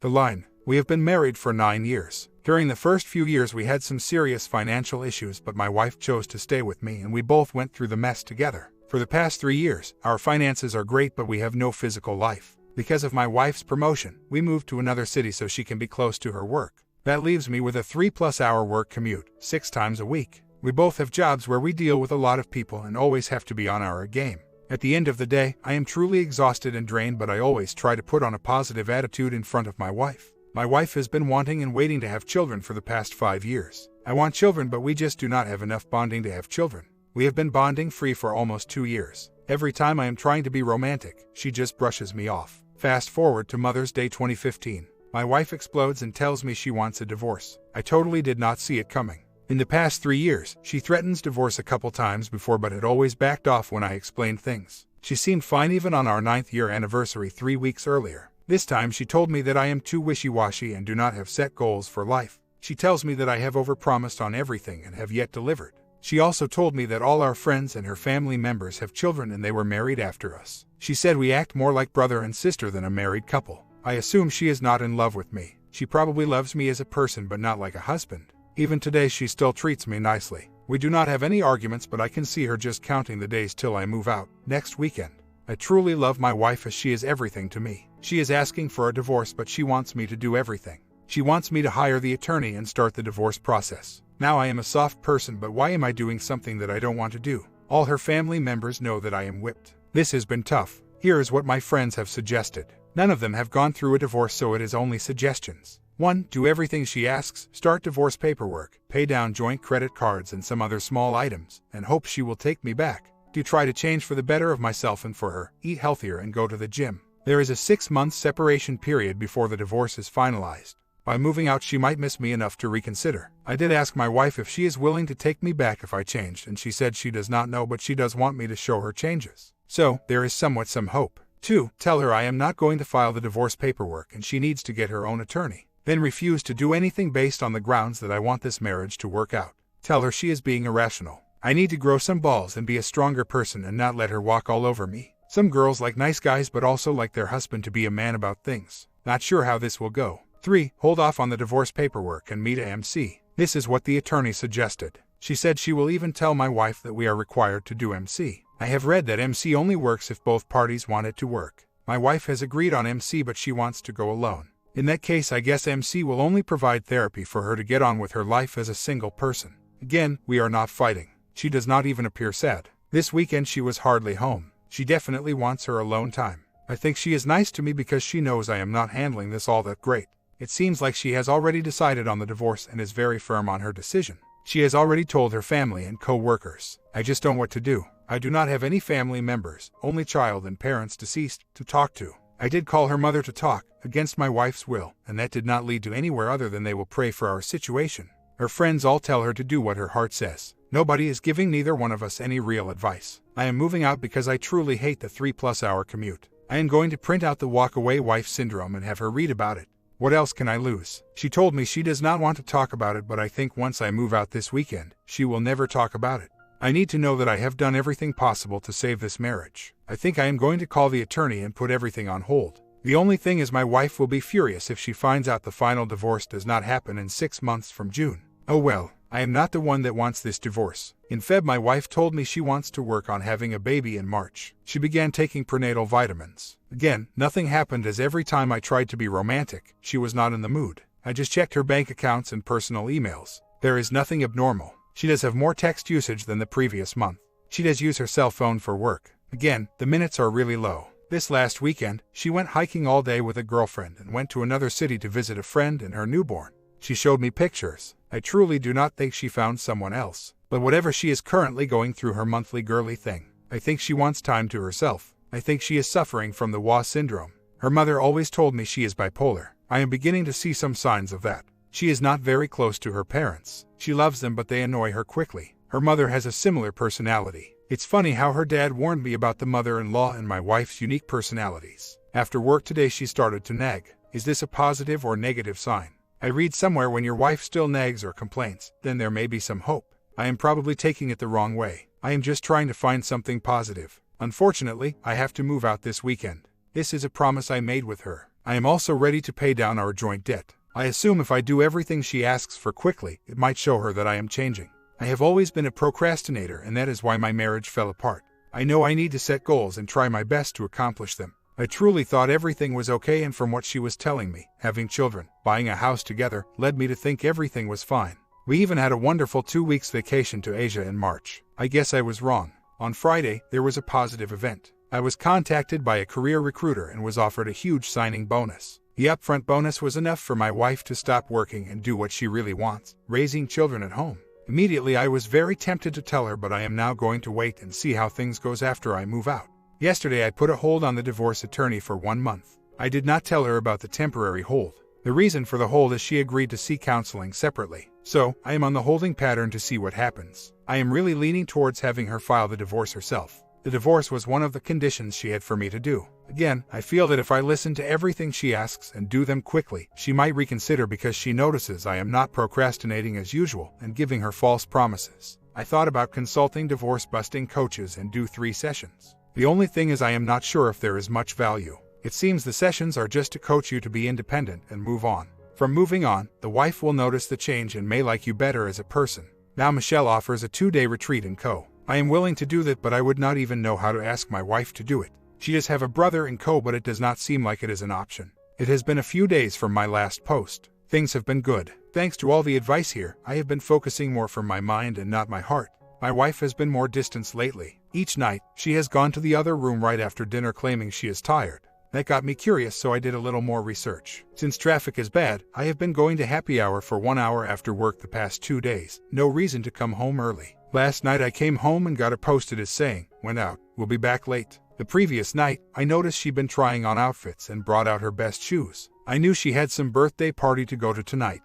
The line. We have been married for 9 years. During the first few years we had some serious financial issues, but my wife chose to stay with me and we both went through the mess together. For the past 3 years, our finances are great but we have no physical life. Because of my wife's promotion, we moved to another city so she can be close to her work. That leaves me with a 3+ hour work commute, 6 times a week. We both have jobs where we deal with a lot of people and always have to be on our game. At the end of the day, I am truly exhausted and drained, but I always try to put on a positive attitude in front of my wife. My wife has been wanting and waiting to have children for the past 5 years. I want children, but we just do not have enough bonding to have children. We have been bonding free for almost 2 years. Every time I am trying to be romantic, she just brushes me off. Fast forward to Mother's Day 2015. My wife explodes and tells me she wants a divorce. I totally did not see it coming. In the past 3 years, she threatens divorce a couple times before but had always backed off when I explained things. She seemed fine even on our 9th year anniversary 3 weeks earlier. This time she told me that I am too wishy-washy and do not have set goals for life. She tells me that I have overpromised on everything and have yet delivered. She also told me that all our friends and her family members have children and they were married after us. She said we act more like brother and sister than a married couple. I assume she is not in love with me. She probably loves me as a person but not like a husband. Even today she still treats me nicely. We do not have any arguments, but I can see her just counting the days till I move out, next weekend. I truly love my wife as she is everything to me. She is asking for a divorce but she wants me to do everything. She wants me to hire the attorney and start the divorce process. Now I am a soft person, but why am I doing something that I don't want to do? All her family members know that I am whipped. This has been tough. Here is what my friends have suggested. None of them have gone through a divorce, so it is only suggestions. 1. Do everything she asks, start divorce paperwork, pay down joint credit cards and some other small items, and hope she will take me back. 2. Try to change for the better of myself and for her, eat healthier and go to the gym. There is a 6-month separation period before the divorce is finalized. By moving out she might miss me enough to reconsider. I did ask my wife if she is willing to take me back if I changed, and she said she does not know, but she does want me to show her changes. So, there is somewhat some hope. 2. Tell her I am not going to file the divorce paperwork and she needs to get her own attorney. Then refuse to do anything based on the grounds that I want this marriage to work out. Tell her she is being irrational. I need to grow some balls and be a stronger person and not let her walk all over me. Some girls like nice guys but also like their husband to be a man about things. Not sure how this will go. 3. Hold off on the divorce paperwork and meet a MC. This is what the attorney suggested. She said she will even tell my wife that we are required to do MC. I have read that MC only works if both parties want it to work. My wife has agreed on MC but she wants to go alone. In that case, I guess MC will only provide therapy for her to get on with her life as a single person. Again, we are not fighting. She does not even appear sad. This weekend she was hardly home. She definitely wants her alone time. I think she is nice to me because she knows I am not handling this all that great. It seems like she has already decided on the divorce and is very firm on her decision. She has already told her family and co-workers. I just don't know what to do. I do not have any family members, only child and parents deceased, to talk to. I did call her mother to talk, against my wife's will, and that did not lead to anywhere other than they will pray for our situation. Her friends all tell her to do what her heart says. Nobody is giving neither one of us any real advice. I am moving out because I truly hate the 3+ hour commute. I am going to print out the walk-away wife syndrome and have her read about it. What else can I lose? She told me she does not want to talk about it, but I think once I move out this weekend, she will never talk about it. I need to know that I have done everything possible to save this marriage. I think I am going to call the attorney and put everything on hold. The only thing is my wife will be furious if she finds out the final divorce does not happen in 6 months from June. Oh well, I am not the one that wants this divorce. In Feb, my wife told me she wants to work on having a baby in March. She began taking prenatal vitamins. Again, nothing happened, as every time I tried to be romantic, she was not in the mood. I just checked her bank accounts and personal emails. There is nothing abnormal. She does have more text usage than the previous month. She does use her cell phone for work. Again, the minutes are really low. This last weekend, she went hiking all day with a girlfriend and went to another city to visit a friend and her newborn. She showed me pictures. I truly do not think she found someone else. But whatever, she is currently going through her monthly girly thing. I think she wants time to herself. I think she is suffering from the WA syndrome. Her mother always told me she is bipolar. I am beginning to see some signs of that. She is not very close to her parents. She loves them, but they annoy her quickly. Her mother has a similar personality. It's funny how her dad warned me about the mother-in-law and my wife's unique personalities. After work today she started to nag. Is this a positive or negative sign? I read somewhere when your wife still nags or complains, then there may be some hope. I am probably taking it the wrong way. I am just trying to find something positive. Unfortunately, I have to move out this weekend. This is a promise I made with her. I am also ready to pay down our joint debt. I assume if I do everything she asks for quickly, it might show her that I am changing. I have always been a procrastinator, and that is why my marriage fell apart. I know I need to set goals and try my best to accomplish them. I truly thought everything was okay, and from what she was telling me, having children, buying a house together, led me to think everything was fine. We even had a wonderful 2 weeks vacation to Asia in March. I guess I was wrong. On Friday, there was a positive event. I was contacted by a career recruiter and was offered a huge signing bonus. The upfront bonus was enough for my wife to stop working and do what she really wants, raising children at home. Immediately I was very tempted to tell her, but I am now going to wait and see how things goes after I move out. Yesterday I put a hold on the divorce attorney for 1 month. I did not tell her about the temporary hold. The reason for the hold is she agreed to see counseling separately. So, I am on the holding pattern to see what happens. I am really leaning towards having her file the divorce herself. The divorce was one of the conditions she had for me to do. Again, I feel that if I listen to everything she asks and do them quickly, she might reconsider because she notices I am not procrastinating as usual and giving her false promises. I thought about consulting divorce-busting coaches and do 3 sessions. The only thing is I am not sure if there is much value. It seems the sessions are just to coach you to be independent and move on. From moving on, the wife will notice the change and may like you better as a person. Now Michelle offers a 2-day retreat in Co. I am willing to do that, but I would not even know how to ask my wife to do it. She does have a brother in Co, but it does not seem like it is an option. It has been a few days from my last post. Things have been good. Thanks to all the advice here, I have been focusing more from my mind and not my heart. My wife has been more distant lately. Each night, she has gone to the other room right after dinner claiming she is tired. That got me curious, so I did a little more research. Since traffic is bad, I have been going to happy hour for 1 hour after work the past 2 days. No reason to come home early. Last night I came home and got a posted as saying, "Went out, will be back late." The previous night, I noticed she'd been trying on outfits and brought out her best shoes. I knew she had some birthday party to go to tonight,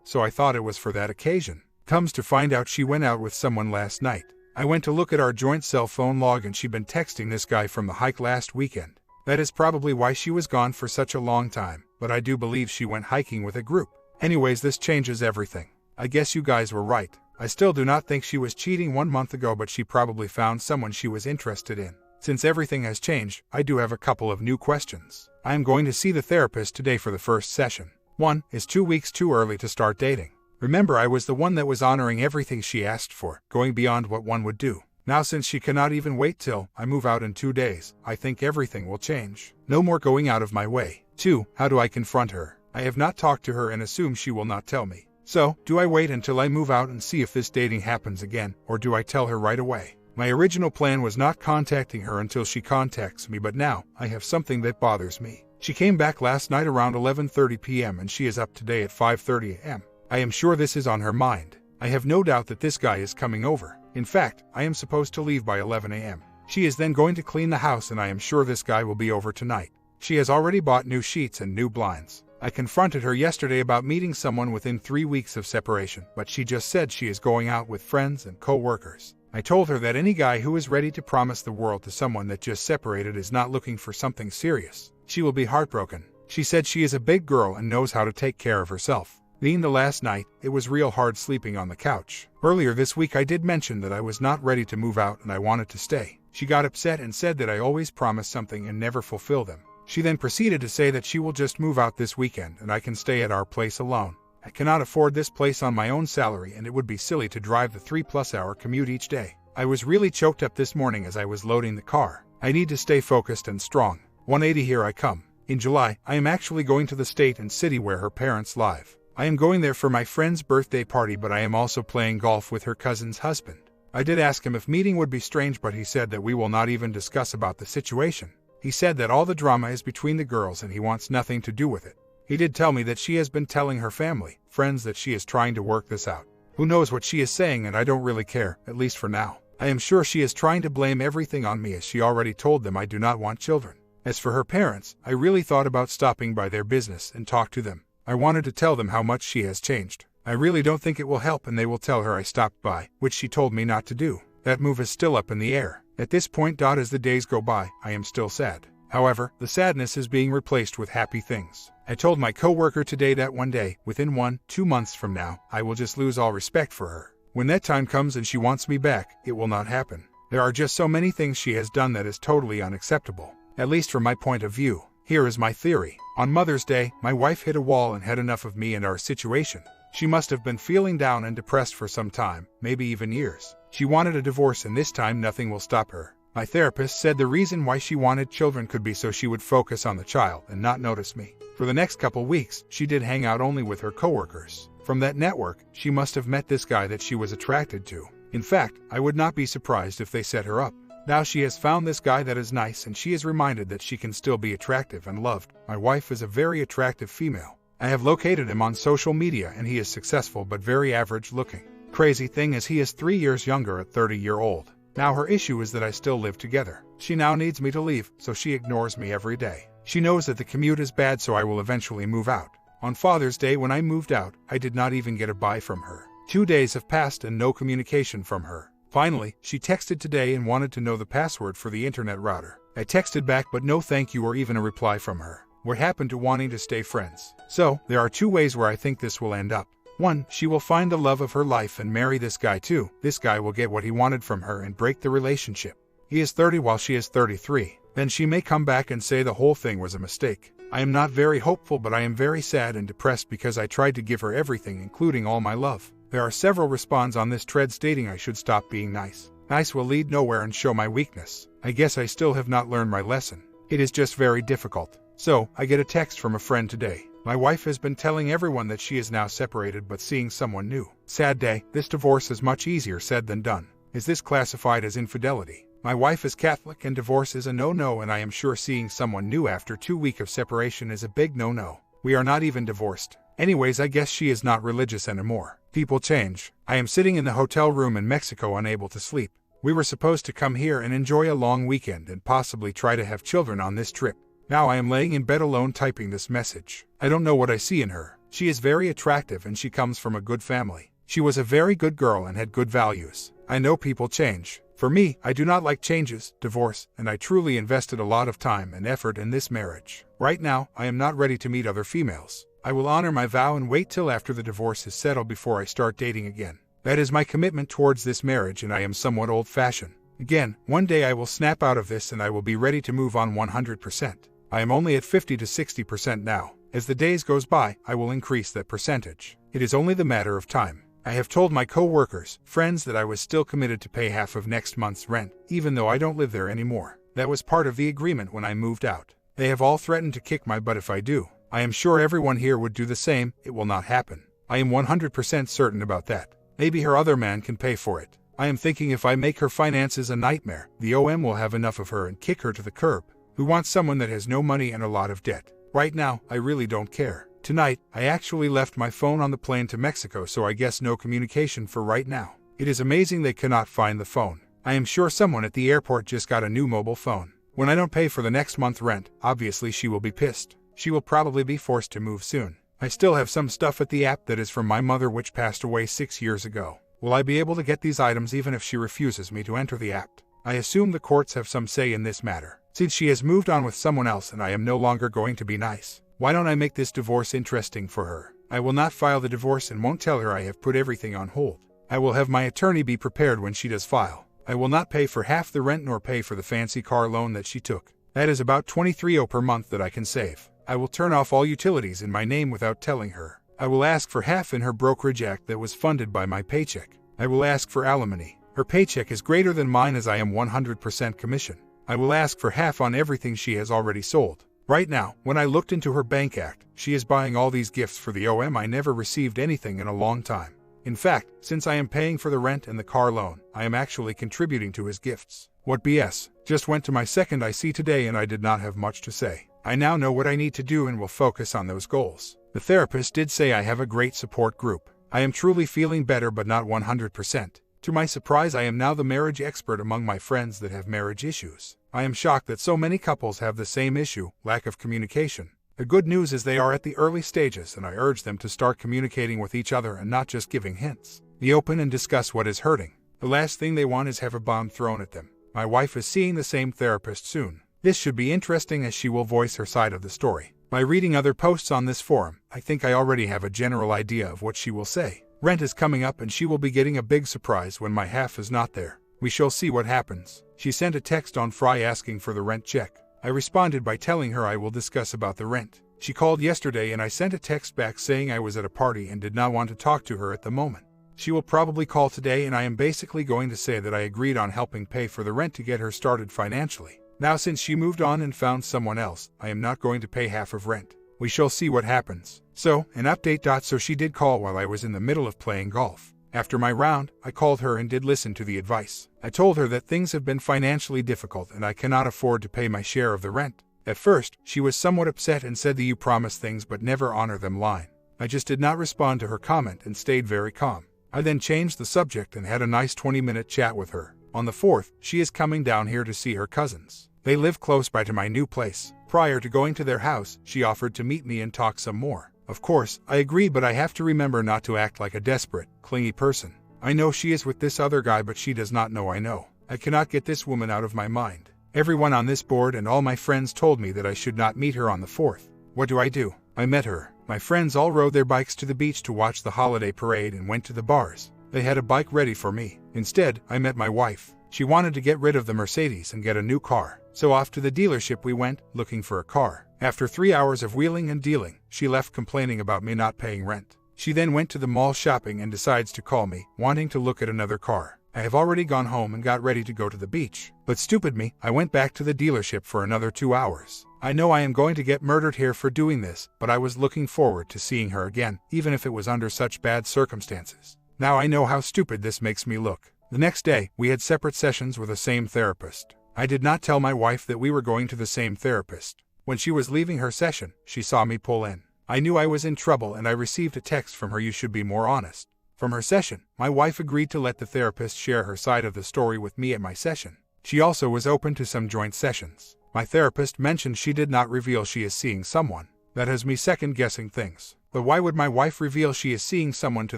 so I thought it was for that occasion. Comes to find out she went out with someone last night. I went to look at our joint cell phone log and she'd been texting this guy from the hike last weekend. That is probably why she was gone for such a long time, but I do believe she went hiking with a group. Anyways, this changes everything. I guess you guys were right. I still do not think she was cheating 1 month ago, but she probably found someone she was interested in. Since everything has changed, I do have a couple of new questions. I am going to see the therapist today for the first session. 1. Is 2 weeks too early to start dating? Remember, I was the one that was honoring everything she asked for, going beyond what one would do. Now since she cannot even wait till I move out in 2 days, I think everything will change. No more going out of my way. 2. How do I confront her? I have not talked to her and assume she will not tell me. So, do I wait until I move out and see if this dating happens again, or do I tell her right away? My original plan was not contacting her until she contacts me, but now, I have something that bothers me. She came back last night around 11:30 p.m. and she is up today at 5:30 a.m. I am sure this is on her mind. I have no doubt that this guy is coming over. In fact, I am supposed to leave by 11 a.m. She is then going to clean the house, and I am sure this guy will be over tonight. She has already bought new sheets and new blinds. I confronted her yesterday about meeting someone within 3 weeks of separation, but she just said she is going out with friends and co-workers. I told her that any guy who is ready to promise the world to someone that just separated is not looking for something serious. She will be heartbroken. She said she is a big girl and knows how to take care of herself. Being the last night, it was real hard sleeping on the couch. Earlier this week I did mention that I was not ready to move out and I wanted to stay. She got upset and said that I always promise something and never fulfill them. She then proceeded to say that she will just move out this weekend and I can stay at our place alone. I cannot afford this place on my own salary, and it would be silly to drive the 3+ hour commute each day. I was really choked up this morning as I was loading the car. I need to stay focused and strong. 180 here I come. In July, I am actually going to the state and city where her parents live. I am going there for my friend's birthday party, but I am also playing golf with her cousin's husband. I did ask him if meeting would be strange, but he said that we will not even discuss about the situation. He said that all the drama is between the girls and he wants nothing to do with it. He did tell me that she has been telling her family, friends, that she is trying to work this out. Who knows what she is saying, and I don't really care, at least for now. I am sure she is trying to blame everything on me, as she already told them I do not want children. As for her parents, I really thought about stopping by their business and talk to them. I wanted to tell them how much she has changed. I really don't think it will help, and they will tell her I stopped by, which she told me not to do. That move is still up in the air. At this point, as the days go by, I am still sad. However, the sadness is being replaced with happy things. I told my coworker today that one day, within 1-2 months from now, I will just lose all respect for her. When that time comes and she wants me back, it will not happen. There are just so many things she has done that is totally unacceptable. At least from my point of view. Here is my theory. On Mother's Day, my wife hit a wall and had enough of me and our situation. She must have been feeling down and depressed for some time, maybe even years. She wanted a divorce, and this time nothing will stop her. My therapist said the reason why she wanted children could be so she would focus on the child and not notice me. For the next couple weeks, she did hang out only with her coworkers. From that network, she must have met this guy that she was attracted to. In fact, I would not be surprised if they set her up. Now she has found this guy that is nice, and she is reminded that she can still be attractive and loved. My wife is a very attractive female. I have located him on social media, and he is successful but very average looking. Crazy thing is, he is 3 years younger at 30-year-old. Now her issue is that I still live together. She now needs me to leave, so she ignores me every day. She knows that the commute is bad, so I will eventually move out. On Father's Day, when I moved out, I did not even get a bye from her. 2 days have passed and no communication from her. Finally, she texted today and wanted to know the password for the internet router. I texted back, but no thank you or even a reply from her. What happened to wanting to stay friends? So, there are 2 ways where I think this will end up. 1, she will find the love of her life and marry this guy. 2, this guy will get what he wanted from her and break the relationship. He is 30 while she is 33. Then she may come back and say the whole thing was a mistake. I am not very hopeful, but I am very sad and depressed because I tried to give her everything, including all my love. There are several responds on this thread stating I should stop being nice. Nice will lead nowhere and show my weakness. I guess I still have not learned my lesson. It is just very difficult. So, I get a text from a friend today. My wife has been telling everyone that she is now separated but seeing someone new. Sad day, this divorce is much easier said than done. Is this classified as infidelity? My wife is Catholic and divorce is a no-no, and I am sure seeing someone new after 2 weeks of separation is a big no-no. We are not even divorced. Anyways, I guess she is not religious anymore. People change. I am sitting in the hotel room in Mexico unable to sleep. We were supposed to come here and enjoy a long weekend and possibly try to have children on this trip. Now I am laying in bed alone typing this message. I don't know what I see in her. She is very attractive and she comes from a good family. She was a very good girl and had good values. I know people change. For me, I do not like changes, divorce, and I truly invested a lot of time and effort in this marriage. Right now, I am not ready to meet other females. I will honor my vow and wait till after the divorce is settled before I start dating again. That is my commitment towards this marriage, and I am somewhat old-fashioned. Again, one day I will snap out of this and I will be ready to move on 100%. I am only at 50 to 60% now. As the days goes by, I will increase that percentage. It is only the matter of time. I have told my co-workers, friends, that I was still committed to pay half of next month's rent, even though I don't live there anymore. That was part of the agreement when I moved out. They have all threatened to kick my butt if I do. I am sure everyone here would do the same. It will not happen. I am 100% certain about that. Maybe her other man can pay for it. I am thinking if I make her finances a nightmare, the OM will have enough of her and kick her to the curb. Who wants someone that has no money and a lot of debt? Right now, I really don't care. Tonight, I actually left my phone on the plane to Mexico, so I guess no communication for right now. It is amazing they cannot find the phone. I am sure someone at the airport just got a new mobile phone. When I don't pay for the next month's rent, obviously she will be pissed. She will probably be forced to move soon. I still have some stuff at the app that is from my mother, which passed away 6 years ago. Will I be able to get these items even if she refuses me to enter the app? I assume the courts have some say in this matter. Since she has moved on with someone else and I am no longer going to be nice, why don't I make this divorce interesting for her? I will not file the divorce and won't tell her I have put everything on hold. I will have my attorney be prepared when she does file. I will not pay for half the rent nor pay for the fancy car loan that she took. That is about $23 per month that I can save. I will turn off all utilities in my name without telling her. I will ask for half in her brokerage act that was funded by my paycheck. I will ask for alimony. Her paycheck is greater than mine as I am 100% commission. I will ask for half on everything she has already sold. Right now, when I looked into her bank act, she is buying all these gifts for the OM. I never received anything in a long time. In fact, since I am paying for the rent and the car loan, I am actually contributing to his gifts. What BS. Just went to my second IC today and I did not have much to say. I now know what I need to do and will focus on those goals. The therapist did say I have a great support group. I am truly feeling better, but not 100%. To my surprise, I am now the marriage expert among my friends that have marriage issues. I am shocked that so many couples have the same issue, lack of communication. The good news is they are at the early stages, and I urge them to start communicating with each other and not just giving hints. Be open and discuss what is hurting. The last thing they want is have a bomb thrown at them. My wife is seeing the same therapist soon. This should be interesting as she will voice her side of the story. By reading other posts on this forum, I think I already have a general idea of what she will say. Rent is coming up and she will be getting a big surprise when my half is not there. We shall see what happens. She sent a text on Friday asking for the rent check. I responded by telling her I will discuss about the rent. She called yesterday and I sent a text back saying I was at a party and did not want to talk to her at the moment. She will probably call today and I am basically going to say that I agreed on helping pay for the rent to get her started financially. Now since she moved on and found someone else, I am not going to pay half of rent. We shall see what happens. So, an update. So she did call while I was in the middle of playing golf. After my round, I called her and did listen to the advice. I told her that things have been financially difficult and I cannot afford to pay my share of the rent. At first, she was somewhat upset and said that you promise things but never honor them line. I just did not respond to her comment and stayed very calm. I then changed the subject and had a nice 20-minute chat with her. On the 4th, she is coming down here to see her cousins. They live close by to my new place. Prior to going to their house, she offered to meet me and talk some more. Of course, I agreed, but I have to remember not to act like a desperate, clingy person. I know she is with this other guy, but she does not know I know. I cannot get this woman out of my mind. Everyone on this board and all my friends told me that I should not meet her on the 4th. What do? I met her. My friends all rode their bikes to the beach to watch the holiday parade and went to the bars. They had a bike ready for me. Instead, I met my wife. She wanted to get rid of the Mercedes and get a new car. So off to the dealership we went, looking for a car. After 3 hours of wheeling and dealing, she left complaining about me not paying rent. She then went to the mall shopping and decides to call me, wanting to look at another car. I have already gone home and got ready to go to the beach. But stupid me, I went back to the dealership for another 2 hours. I know I am going to get murdered here for doing this, but I was looking forward to seeing her again, even if it was under such bad circumstances. Now I know how stupid this makes me look. The next day, we had separate sessions with the same therapist. I did not tell my wife that we were going to the same therapist. When she was leaving her session, she saw me pull in. I knew I was in trouble and I received a text from her, "You should be more honest." From her session, my wife agreed to let the therapist share her side of the story with me at my session. She also was open to some joint sessions. My therapist mentioned she did not reveal she is seeing someone. That has me second-guessing things. But why would my wife reveal she is seeing someone to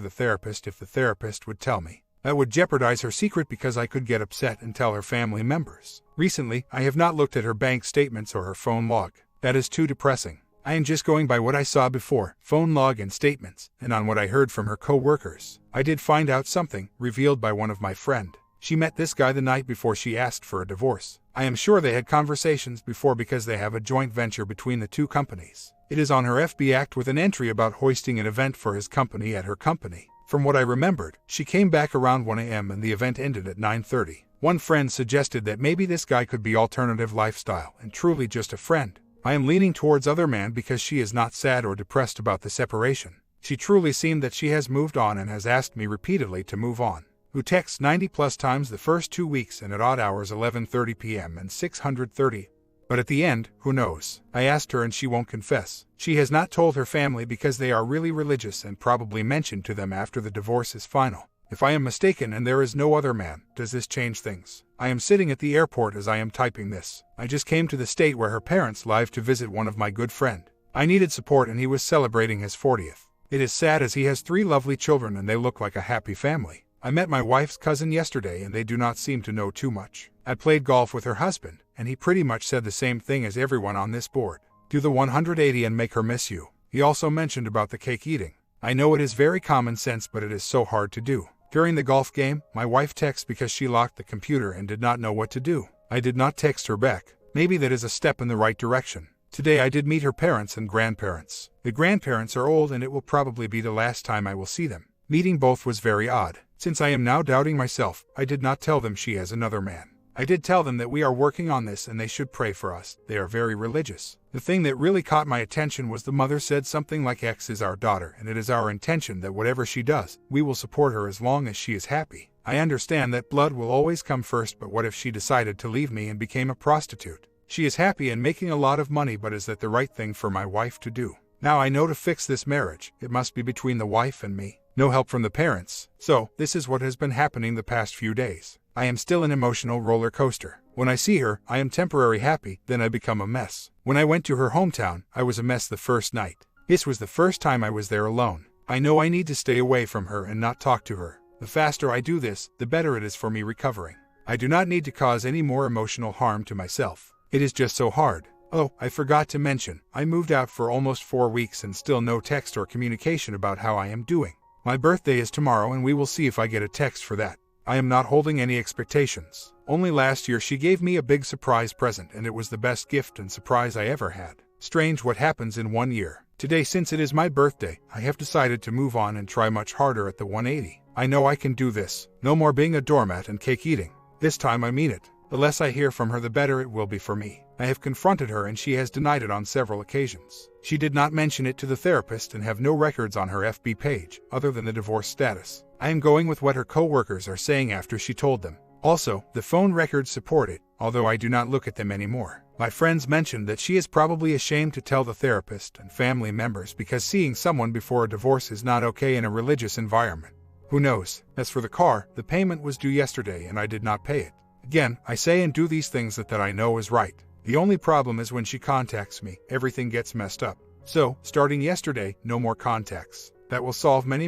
the therapist if the therapist would tell me? That would jeopardize her secret because I could get upset and tell her family members. Recently, I have not looked at her bank statements or her phone log. That is too depressing. I am just going by what I saw before, phone log and statements, and on what I heard from her co-workers. I did find out something, revealed by one of my friend. She met this guy the night before she asked for a divorce. I am sure they had conversations before because they have a joint venture between the two companies. It is on her FB Act with an entry about hoisting an event for his company at her company. From what I remembered, she came back around 1 a.m. and the event ended at 9:30. One friend suggested that maybe this guy could be alternative lifestyle and truly just a friend. I am leaning towards other man because she is not sad or depressed about the separation. She truly seemed that she has moved on and has asked me repeatedly to move on. Who texts 90+ times the first 2 weeks and at odd hours 11:30 p.m. and 6:30. But at the end, who knows? I asked her and she won't confess. She has not told her family because they are really religious and probably mentioned to them after the divorce is final. If I am mistaken and there is no other man, does this change things? I am sitting at the airport as I am typing this. I just came to the state where her parents live to visit one of my good friend. I needed support and he was celebrating his 40th. It is sad as he has 3 lovely children and they look like a happy family. I met my wife's cousin yesterday and they do not seem to know too much. I played golf with her husband, and he pretty much said the same thing as everyone on this board. Do the 180 and make her miss you. He also mentioned about the cake eating. I know it is very common sense, but it is so hard to do. During the golf game, my wife texted because she locked the computer and did not know what to do. I did not text her back. Maybe that is a step in the right direction. Today I did meet her parents and grandparents. The grandparents are old and it will probably be the last time I will see them. Meeting both was very odd. Since I am now doubting myself, I did not tell them she has another man. I did tell them that we are working on this and they should pray for us. They are very religious. The thing that really caught my attention was the mother said something like, X is our daughter and it is our intention that whatever she does, we will support her as long as she is happy. I understand that blood will always come first, but what if she decided to leave me and became a prostitute? She is happy and making a lot of money, but is that the right thing for my wife to do? Now I know to fix this marriage, it must be between the wife and me. No help from the parents. So, this is what has been happening the past few days. I am still an emotional roller coaster. When I see her, I am temporarily happy, then I become a mess. When I went to her hometown, I was a mess the first night. This was the first time I was there alone. I know I need to stay away from her and not talk to her. The faster I do this, the better it is for me recovering. I do not need to cause any more emotional harm to myself. It is just so hard. Oh, I forgot to mention, I moved out for almost 4 weeks and still no text or communication about how I am doing. My birthday is tomorrow and we will see if I get a text for that. I am not holding any expectations. Only last year she gave me a big surprise present and it was the best gift and surprise I ever had. Strange what happens in 1 year. Today, since it is my birthday, I have decided to move on and try much harder at the 180. I know I can do this. No more being a doormat and cake eating. This time I mean it. The less I hear from her, the better it will be for me. I have confronted her and she has denied it on several occasions. She did not mention it to the therapist and have no records on her FB page, other than the divorce status. I am going with what her co-workers are saying after she told them. Also, the phone records support it, although I do not look at them anymore. My friends mentioned that she is probably ashamed to tell the therapist and family members because seeing someone before a divorce is not okay in a religious environment. Who knows? As for the car, the payment was due yesterday and I did not pay it. Again, I say and do these things that I know is right. The only problem is when she contacts me, everything gets messed up. So, starting yesterday, no more contacts. That will solve many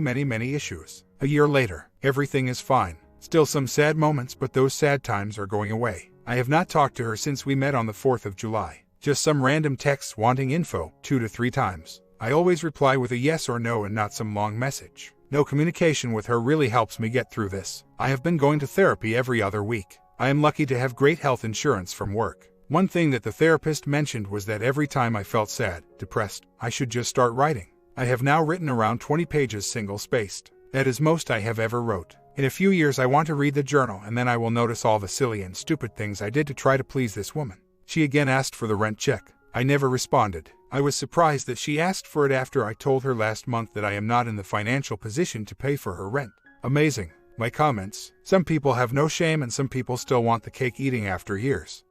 issues. A year later, everything is fine. Still some sad moments, but those sad times are going away. I have not talked to her since we met on the 4th of July. Just some random texts wanting info, 2 to 3 times. I always reply with a yes or no and not some long message. No communication with her really helps me get through this. I have been going to therapy every other week. I am lucky to have great health insurance from work. One thing that the therapist mentioned was that every time I felt sad, depressed, I should just start writing. I have now written around 20 pages single-spaced. That is most I have ever wrote. In a few years I want to read the journal and then I will notice all the silly and stupid things I did to try to please this woman. She again asked for the rent check. I never responded. I was surprised that she asked for it after I told her last month that I am not in the financial position to pay for her rent. Amazing. My comments. Some people have no shame and some people still want the cake eating after years.